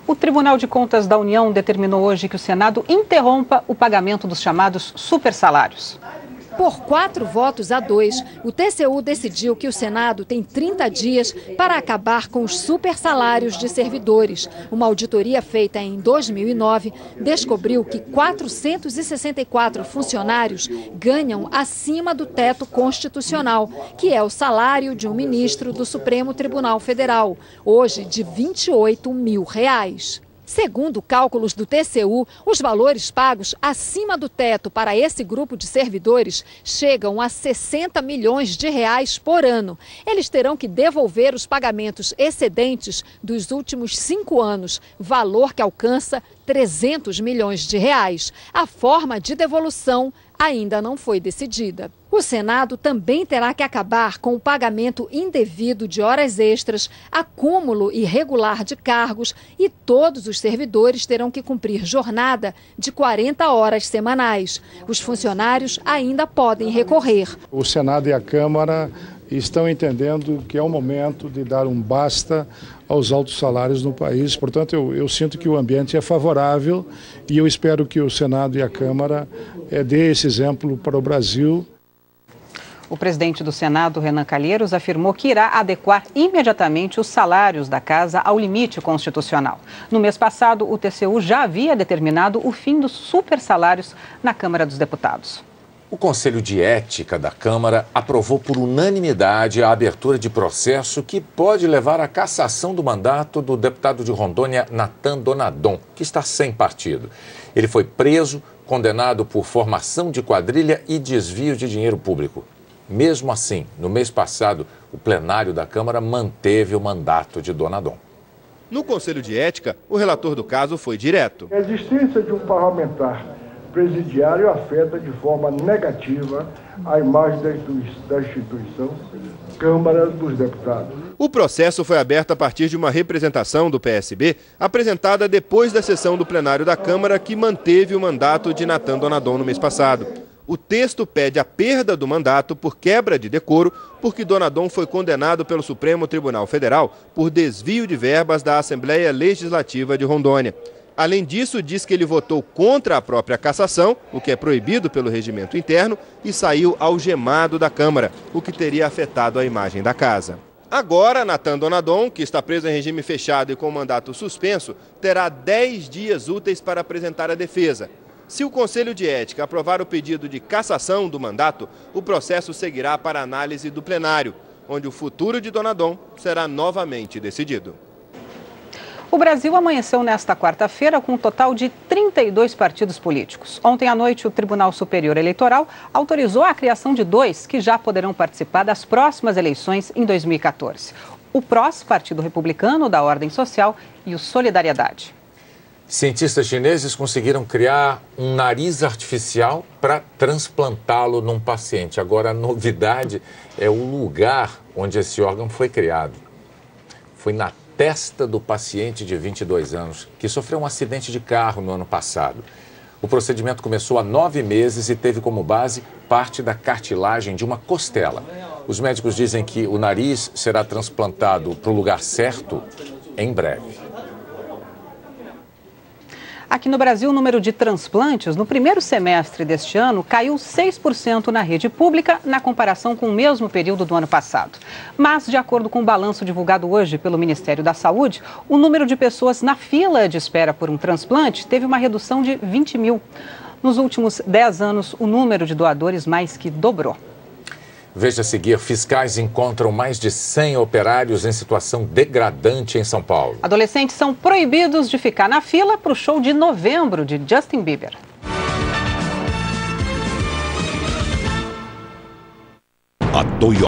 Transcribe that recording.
O Tribunal de Contas da União determinou hoje que o Senado interrompa o pagamento dos chamados supersalários. Por 4 votos a 2, o TCU decidiu que o Senado tem 30 dias para acabar com os supersalários de servidores. Uma auditoria feita em 2009 descobriu que 464 funcionários ganham acima do teto constitucional, que é o salário de um ministro do Supremo Tribunal Federal, hoje de R$ 28 mil. Segundo cálculos do TCU, os valores pagos acima do teto para esse grupo de servidores chegam a 60 milhões de reais por ano. Eles terão que devolver os pagamentos excedentes dos últimos 5 anos, valor que alcança 300 milhões de reais. A forma de devolução ainda não foi decidida. O Senado também terá que acabar com o pagamento indevido de horas extras, acúmulo irregular de cargos e todos os servidores terão que cumprir jornada de 40 horas semanais. Os funcionários ainda podem recorrer. O Senado e a Câmara estão entendendo que é o momento de dar um basta aos altos salários no país. Portanto, eu sinto que o ambiente é favorável e eu espero que o Senado e a Câmara dê esse exemplo para o Brasil. O presidente do Senado, Renan Calheiros, afirmou que irá adequar imediatamente os salários da Casa ao limite constitucional. No mês passado, o TCU já havia determinado o fim dos supersalários na Câmara dos Deputados. O Conselho de Ética da Câmara aprovou por unanimidade a abertura de processo que pode levar à cassação do mandato do deputado de Rondônia, Natan Donadon, que está sem partido. Ele foi preso, condenado por formação de quadrilha e desvio de dinheiro público. Mesmo assim, no mês passado, o plenário da Câmara manteve o mandato de Donadon. No Conselho de Ética, o relator do caso foi direto. A existência de um parlamentar presidiário afeta de forma negativa a imagem da instituição Câmara dos Deputados. O processo foi aberto a partir de uma representação do PSB apresentada depois da sessão do plenário da Câmara que manteve o mandato de Natan Donadon no mês passado. O texto pede a perda do mandato por quebra de decoro, porque Donadon foi condenado pelo Supremo Tribunal Federal por desvio de verbas da Assembleia Legislativa de Rondônia. Além disso, diz que ele votou contra a própria cassação, o que é proibido pelo regimento interno, e saiu algemado da Câmara, o que teria afetado a imagem da casa. Agora, Natan Donadon, que está preso em regime fechado e com mandato suspenso, terá 10 dias úteis para apresentar a defesa. Se o Conselho de Ética aprovar o pedido de cassação do mandato, o processo seguirá para análise do plenário, onde o futuro de Donadon será novamente decidido. O Brasil amanheceu nesta quarta-feira com um total de 32 partidos políticos. Ontem à noite, o Tribunal Superior Eleitoral autorizou a criação de 2 que já poderão participar das próximas eleições em 2014. O PROS, Partido Republicano da Ordem Social, e o Solidariedade. Cientistas chineses conseguiram criar um nariz artificial para transplantá-lo num paciente. Agora, a novidade é o lugar onde esse órgão foi criado. Foi na testa do paciente de 22 anos, que sofreu um acidente de carro no ano passado. O procedimento começou há 9 meses e teve como base parte da cartilagem de uma costela. Os médicos dizem que o nariz será transplantado para o lugar certo em breve. Aqui no Brasil, o número de transplantes no primeiro semestre deste ano caiu 6% na rede pública na comparação com o mesmo período do ano passado. Mas, de acordo com o balanço divulgado hoje pelo Ministério da Saúde, o número de pessoas na fila de espera por um transplante teve uma redução de 20 mil. Nos últimos 10 anos, o número de doadores mais que dobrou. Veja a seguir, fiscais encontram mais de 100 operários em situação degradante em São Paulo. Adolescentes são proibidos de ficar na fila para o show de novembro de Justin Bieber. A Toyota